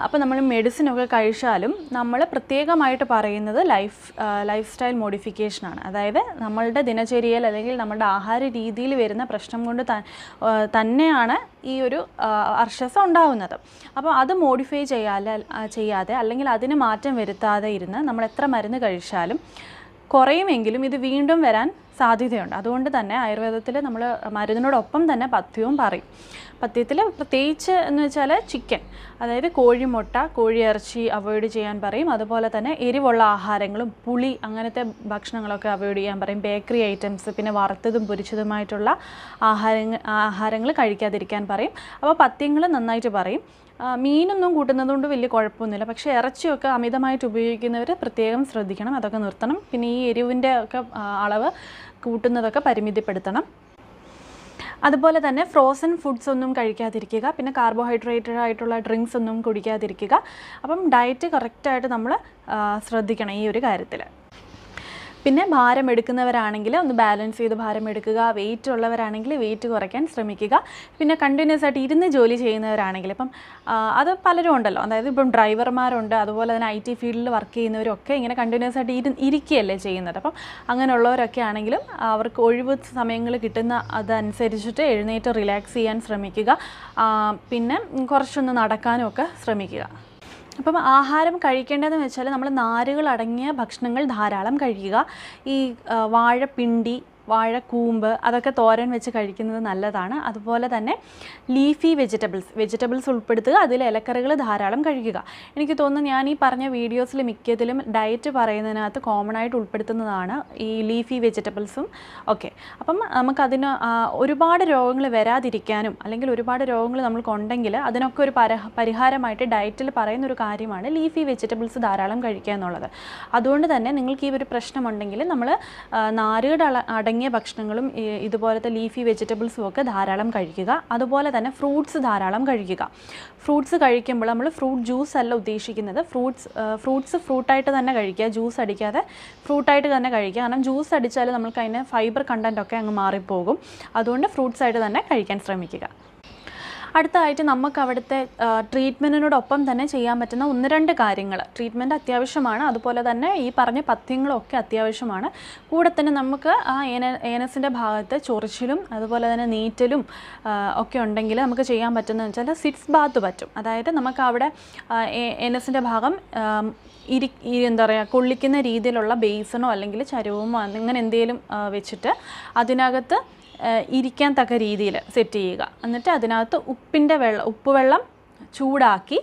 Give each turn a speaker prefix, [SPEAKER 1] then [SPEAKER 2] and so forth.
[SPEAKER 1] അപ്പോൾ നമ്മൾ മെഡിസിനൊക്കെ കഴിച്ചാലും നമ്മൾ പ്രത്യേകമായിട്ട് പറയുന്നത് ലൈഫ് സ്റ്റൈൽ മോഡിഫിക്കേഷനാണ്. അതായത് നമ്മളുടെ ദിനചര്യയിൽ അല്ലെങ്കിൽ നമ്മുടെ ആഹാര രീതിയിൽ വരുന്ന പ്രശ്നം കൊണ്ട് തന്നെയാണ് ഈ ഒരു അർശസ് ഉണ്ടാവുന്നത്. അപ്പോൾ അത് മോഡിഫൈ ചെയ്യാതെ അല്ലെങ്കിൽ അതിന് മാറ്റം വരുത്താതെ ഇരുന്ന് നമ്മൾ എത്ര മരുന്ന് കഴിച്ചാലും കുറയുമെങ്കിലും ഇത് വീണ്ടും വരാൻ സാധ്യതയുണ്ട്. അതുകൊണ്ട് തന്നെ ആയുർവേദത്തിൽ നമ്മൾ മരുന്നിനോടൊപ്പം തന്നെ പഥ്യവും പറയും. പഥ്യത്തിൽ പ്രത്യേകിച്ച് എന്ന് വെച്ചാൽ ചിക്കൻ, അതായത് കോഴിമുട്ട, കോഴിയിറച്ചി അവോയ്ഡ് ചെയ്യാൻ പറയും. അതുപോലെ തന്നെ എരിവുള്ള ആഹാരങ്ങളും പുളി അങ്ങനത്തെ ഭക്ഷണങ്ങളൊക്കെ അവോയ്ഡ് ചെയ്യാൻ പറയും. ബേക്കറി ഐറ്റംസ്, പിന്നെ വറുത്തതും പൊരിച്ചതുമായിട്ടുള്ള ആഹാരങ്ങൾ കഴിക്കാതിരിക്കാൻ പറയും. അപ്പോൾ പഥ്യങ്ങൾ നന്നായിട്ട് പറയും. മീനൊന്നും കൂട്ടുന്നതുകൊണ്ട് വലിയ കുഴപ്പമൊന്നുമില്ല. പക്ഷേ ഇറച്ചിയൊക്കെ അമിതമായിട്ട് ഉപയോഗിക്കുന്നവർ പ്രത്യേകം ശ്രദ്ധിക്കണം, അതൊക്കെ നിർത്തണം. പിന്നെ ഈ എരിവിൻ്റെ ഒക്കെ അളവ് കൂട്ടുന്നതൊക്കെ പരിമിതിപ്പെടുത്തണം. അതുപോലെ തന്നെ ഫ്രോസൺ ഫുഡ്സ് ഒന്നും കഴിക്കാതിരിക്കുക. പിന്നെ കാർബോഹൈഡ്രേറ്റഡ് ആയിട്ടുള്ള ഡ്രിങ്ക്സ് ഒന്നും കുടിക്കാതിരിക്കുക. അപ്പം ഡയറ്റ് കറക്റ്റായിട്ട് നമ്മൾ ശ്രദ്ധിക്കണം ഈ ഒരു കാര്യത്തിൽ. പിന്നെ ഭാരം എടുക്കുന്നവരാണെങ്കിൽ ഒന്ന് ബാലൻസ് ചെയ്ത് ഭാരം എടുക്കുക. വെയിറ്റ് ഉള്ളവരാണെങ്കിൽ വെയിറ്റ് കുറയ്ക്കാൻ ശ്രമിക്കുക. പിന്നെ കണ്ടിന്യൂസ് ആയിട്ട് ഇരുന്ന് ജോലി ചെയ്യുന്നവരാണെങ്കിൽ ഇപ്പം അത് പലരും ഉണ്ടല്ലോ, അതായത് ഇപ്പം ഡ്രൈവർമാരുണ്ട്, അതുപോലെ തന്നെ IT ഫീൽഡിൽ വർക്ക് ചെയ്യുന്നവരൊക്കെ ഇങ്ങനെ കണ്ടിന്യൂസ് ആയിട്ട് ഇരിക്കുകയല്ലേ ചെയ്യുന്നത്. അപ്പം അങ്ങനെയുള്ളവരൊക്കെ ആണെങ്കിലും അവർക്ക് ഒഴിവ് സമയങ്ങൾ കിട്ടുന്ന അതനുസരിച്ചിട്ട് എഴുന്നേറ്റ് റിലാക്സ് ചെയ്യാൻ ശ്രമിക്കുക. പിന്നെ കുറച്ചൊന്ന് നടക്കാനും ഒക്കെ ശ്രമിക്കുക. അപ്പം ആഹാരം കഴിക്കേണ്ടതെന്ന് വെച്ചാൽ നമ്മൾ നാരുകൾ അടങ്ങിയ ഭക്ഷണങ്ങൾ ധാരാളം കഴിക്കുക. ഈ വാഴപ്പിണ്ടി, വാഴക്കൂമ്പ് അതൊക്കെ തോരൻ വെച്ച് കഴിക്കുന്നത് നല്ലതാണ്. അതുപോലെ തന്നെ ലീഫി വെജിറ്റബിൾസ് ഉൾപ്പെടുത്തുക. അതിൽ ഇലക്കറികൾ ധാരാളം കഴിക്കുക. എനിക്ക് തോന്നുന്നു ഞാൻ ഈ പറഞ്ഞ വീഡിയോസിൽ മിക്കതിലും ഡയറ്റ് പറയുന്നതിനകത്ത് കോമൺ ആയിട്ട് ഉൾപ്പെടുത്തുന്നതാണ് ഈ ലീഫി വെജിറ്റബിൾസും ഒക്കെ. അപ്പം നമുക്കതിന് ഒരുപാട് രോഗങ്ങൾ വരാതിരിക്കാനും അല്ലെങ്കിൽ ഒരുപാട് രോഗങ്ങൾ നമ്മൾക്കുണ്ടെങ്കിൽ അതിനൊക്കെ ഒരു പരിഹാരമായിട്ട് ഡയറ്റിൽ പറയുന്നൊരു കാര്യമാണ് ലീഫി വെജിറ്റബിൾസ് ധാരാളം കഴിക്കുക എന്നുള്ളത്. അതുകൊണ്ട് തന്നെ നിങ്ങൾക്ക് ഈ ഒരു പ്രശ്നമുണ്ടെങ്കിൽ നമ്മൾ നാരുകൾ അടങ്ങിയ ഭക്ഷണങ്ങളും ഇതുപോലത്തെ ലീഫി വെജിറ്റബിൾസും ഒക്കെ ധാരാളം കഴിക്കുക. അതുപോലെ തന്നെ ഫ്രൂട്ട്സ് ധാരാളം കഴിക്കുക. ഫ്രൂട്ട്സ് കഴിക്കുമ്പോൾ നമ്മൾ ഫ്രൂട്ട് ജ്യൂസ് അല്ല ഉദ്ദേശിക്കുന്നത്. ഫ്രൂട്ട്സ് ഫ്രൂട്ടായിട്ട് തന്നെ കഴിക്കുക, ജ്യൂസ് അടിക്കാതെ ഫ്രൂട്ടായിട്ട് തന്നെ കഴിക്കുക. കാരണം ജ്യൂസ് അടിച്ചാൽ നമുക്ക് അതിന് ഫൈബർ കണ്ടൻറ്റ് ഒക്കെ അങ്ങ് മാറിപ്പോകും. അതുകൊണ്ട് ഫ്രൂട്ട്സ് ആയിട്ട് തന്നെ കഴിക്കാൻ ശ്രമിക്കുക. അടുത്തതായിട്ട് നമുക്ക് അവിടുത്തെ ട്രീറ്റ്മെൻറ്റിനോടൊപ്പം തന്നെ ചെയ്യാൻ പറ്റുന്ന 1-2 കാര്യങ്ങൾ. ട്രീറ്റ്മെൻറ്റ് അത്യാവശ്യമാണ്, അതുപോലെ തന്നെ ഈ പറഞ്ഞ പഥ്യങ്ങളൊക്കെ അത്യാവശ്യമാണ്. കൂടെ തന്നെ നമുക്ക് ആ ഏനസിൻ്റെ ഭാഗത്ത് ചൊറിച്ചിലും അതുപോലെ തന്നെ നീറ്റലും ഒക്കെ ഉണ്ടെങ്കിൽ നമുക്ക് ചെയ്യാൻ പറ്റുന്നതെന്ന് വെച്ചാൽ സിറ്റ്സ് ബാത്ത് പറ്റും. അതായത് നമുക്ക് അവിടെ ഏനസിൻ്റെ ഭാഗം എന്താ പറയുക, കൊള്ളിക്കുന്ന രീതിയിലുള്ള ബേസണോ അല്ലെങ്കിൽ ചരുവമോ അങ്ങനെ എന്തെങ്കിലും വെച്ചിട്ട് അതിനകത്ത് ഇരിക്കാൻ തക്ക രീതിയിൽ സെറ്റ് ചെയ്യുക. എന്നിട്ട് അതിനകത്ത് ഉപ്പുവെള്ളം ചൂടാക്കി